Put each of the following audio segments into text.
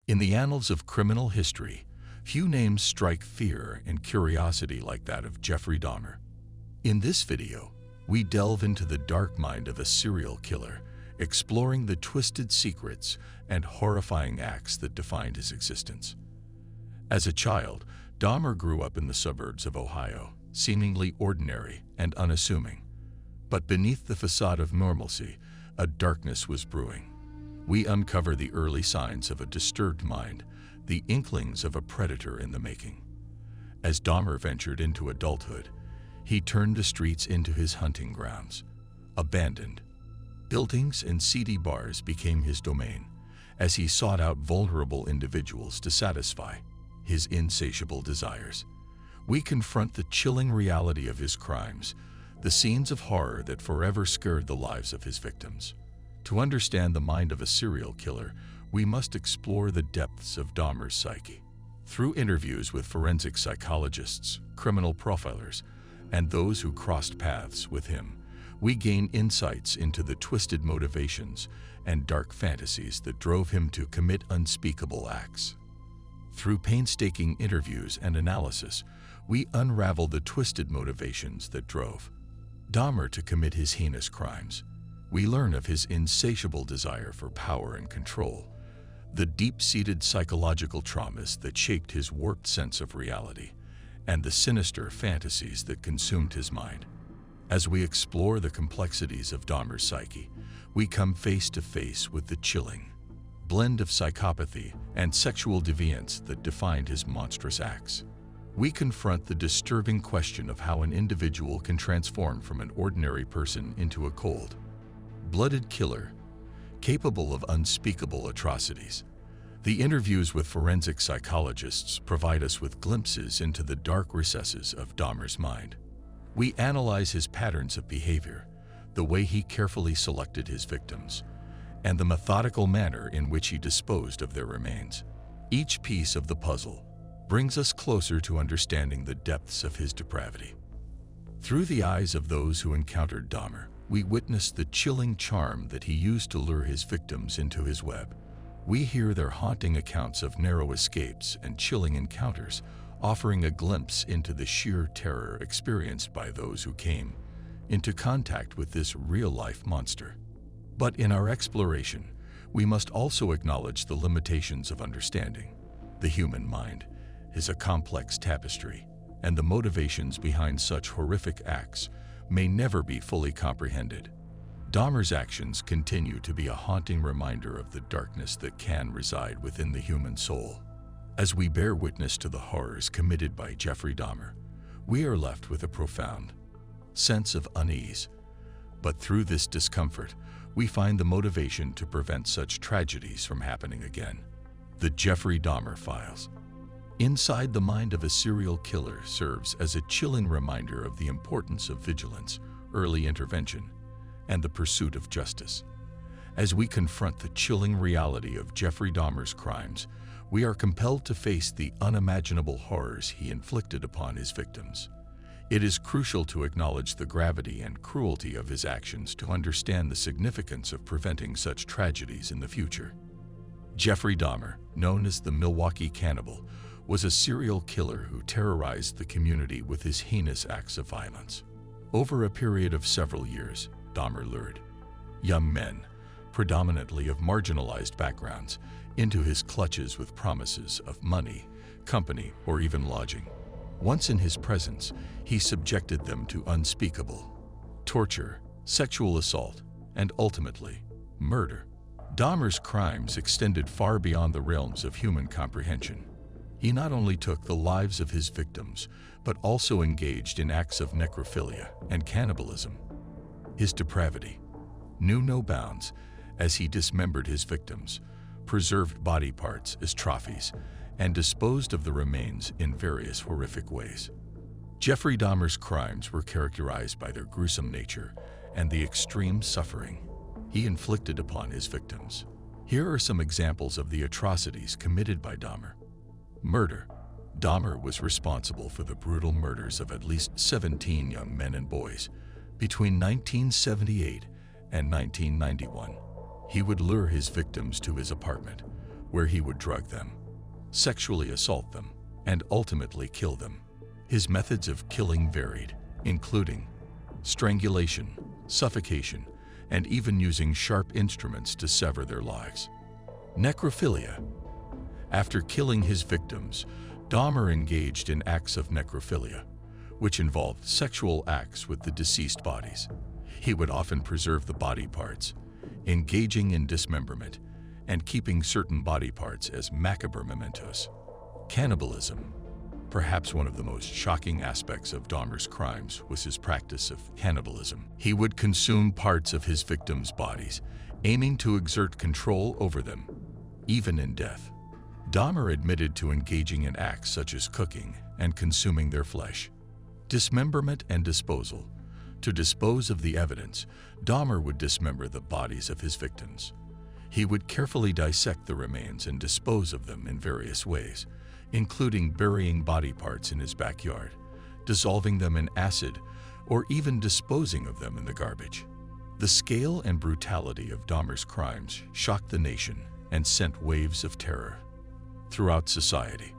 In the annals of criminal history, few names strike fear and curiosity like that of Jeffrey Dahmer. In this video, we delve into the dark mind of a serial killer, exploring the twisted secrets and horrifying acts that defined his existence. As a child, Dahmer grew up in the suburbs of Ohio, seemingly ordinary and unassuming. But beneath the facade of normalcy, a darkness was brewing. We uncover the early signs of a disturbed mind, the inklings of a predator in the making. As Dahmer ventured into adulthood, he turned the streets into his hunting grounds. Abandoned buildings and seedy bars became his domain, as he sought out vulnerable individuals to satisfy his insatiable desires. We confront the chilling reality of his crimes, the scenes of horror that forever scarred the lives of his victims. To understand the mind of a serial killer, we must explore the depths of Dahmer's psyche. Through interviews with forensic psychologists, criminal profilers, and those who crossed paths with him, we gain insights into the twisted motivations and dark fantasies that drove him to commit unspeakable acts. Through painstaking interviews and analysis, we unravel the twisted motivations that drove Dahmer to commit his heinous crimes. We learn of his insatiable desire for power and control, the deep-seated psychological traumas that shaped his warped sense of reality, and the sinister fantasies that consumed his mind. As we explore the complexities of Dahmer's psyche, we come face to face with the chilling blend of psychopathy and sexual deviance that defined his monstrous acts. We confront the disturbing question of how an individual can transform from an ordinary person into a cold-blooded killer, capable of unspeakable atrocities. The interviews with forensic psychologists provide us with glimpses into the dark recesses of Dahmer's mind. We analyze his patterns of behavior, the way he carefully selected his victims, and the methodical manner in which he disposed of their remains. Each piece of the puzzle brings us closer to understanding the depths of his depravity. Through the eyes of those who encountered Dahmer, we witness the chilling charm that he used to lure his victims into his web. We hear their haunting accounts of narrow escapes and chilling encounters, offering a glimpse into the sheer terror experienced by those who came into contact with this real-life monster. But in our exploration, we must also acknowledge the limitations of understanding. The human mind is a complex tapestry, and the motivations behind such horrific acts may never be fully comprehended. Dahmer's actions continue to be a haunting reminder of the darkness that can reside within the human soul. As we bear witness to the horrors committed by Jeffrey Dahmer, we are left with a profound sense of unease. But through this discomfort, we find the motivation to prevent such tragedies from happening again. The Jeffrey Dahmer Files. Inside the mind of a serial killer serves as a chilling reminder of the importance of vigilance, early intervention, and the pursuit of justice. As we confront the chilling reality of Jeffrey Dahmer's crimes, we are compelled to face the unimaginable horrors he inflicted upon his victims. It is crucial to acknowledge the gravity and cruelty of his actions to understand the significance of preventing such tragedies in the future. Jeffrey Dahmer, known as the Milwaukee Cannibal, was a serial killer who terrorized the community with his heinous acts of violence. Over a period of several years, Dahmer lured young men, predominantly of marginalized backgrounds, into his clutches with promises of money, company, or even lodging. Once in his presence, he subjected them to unspeakable torture, sexual assault, and ultimately, murder. Dahmer's crimes extended far beyond the realms of human comprehension. He not only took the lives of his victims, but also engaged in acts of necrophilia and cannibalism. His depravity knew no bounds as he dismembered his victims, preserved body parts as trophies, and disposed of the remains in various horrific ways. Jeffrey Dahmer's crimes were characterized by their gruesome nature and the extreme suffering he inflicted upon his victims. Here are some examples of the atrocities committed by Dahmer. Murder. Dahmer was responsible for the brutal murders of at least 17 young men and boys between 1978 and 1991. He would lure his victims to his apartment, where he would drug them, sexually assault them, and ultimately kill them. His methods of killing varied, including strangulation, suffocation, and even using sharp instruments to sever their lives. Necrophilia. After killing his victims, Dahmer engaged in acts of necrophilia, which involved sexual acts with the deceased bodies. He would often preserve the body parts, engaging in dismemberment, and keeping certain body parts as macabre mementos. Cannibalism. Perhaps one of the most shocking aspects of Dahmer's crimes was his practice of cannibalism. He would consume parts of his victims' bodies, aiming to exert control over them, even in death. Dahmer admitted to engaging in acts such as cooking and consuming their flesh. Dismemberment and disposal. To dispose of the evidence, Dahmer would dismember the bodies of his victims. He would carefully dissect the remains and dispose of them in various ways, including burying body parts in his backyard, dissolving them in acid, or even disposing of them in the garbage. The scale and brutality of Dahmer's crimes shocked the nation and sent waves of terror throughout society.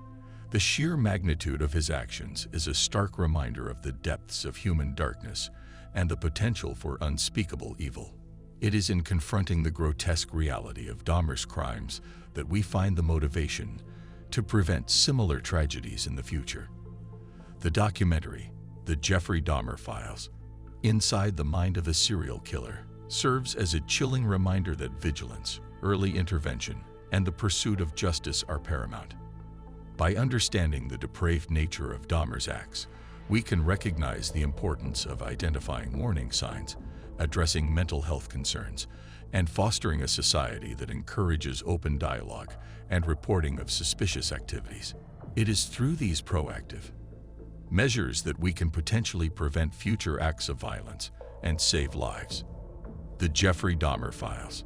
The sheer magnitude of his actions is a stark reminder of the depths of human darkness and the potential for unspeakable evil. It is in confronting the grotesque reality of Dahmer's crimes that we find the motivation to prevent similar tragedies in the future. The documentary, The Jeffrey Dahmer Files, Inside the Mind of a Serial Killer, serves as a chilling reminder that vigilance, early intervention, and the pursuit of justice are paramount. By understanding the depraved nature of Dahmer's acts, we can recognize the importance of identifying warning signs, addressing mental health concerns, and fostering a society that encourages open dialogue and reporting of suspicious activities. It is through these proactive measures that we can potentially prevent future acts of violence and save lives. The Jeffrey Dahmer Files.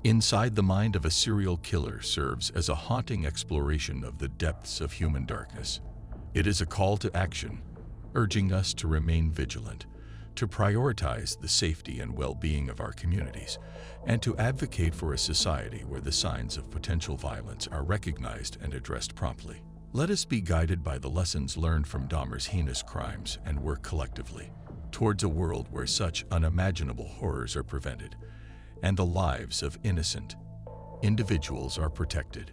Inside the Mind of a Serial Killer serves as a haunting exploration of the depths of human darkness. It is a call to action, urging us to remain vigilant, to prioritize the safety and well-being of our communities, and to advocate for a society where the signs of potential violence are recognized and addressed promptly. Let us be guided by the lessons learned from Dahmer's heinous crimes and work collectively towards a world where such unimaginable horrors are prevented and the lives of innocent individuals are protected.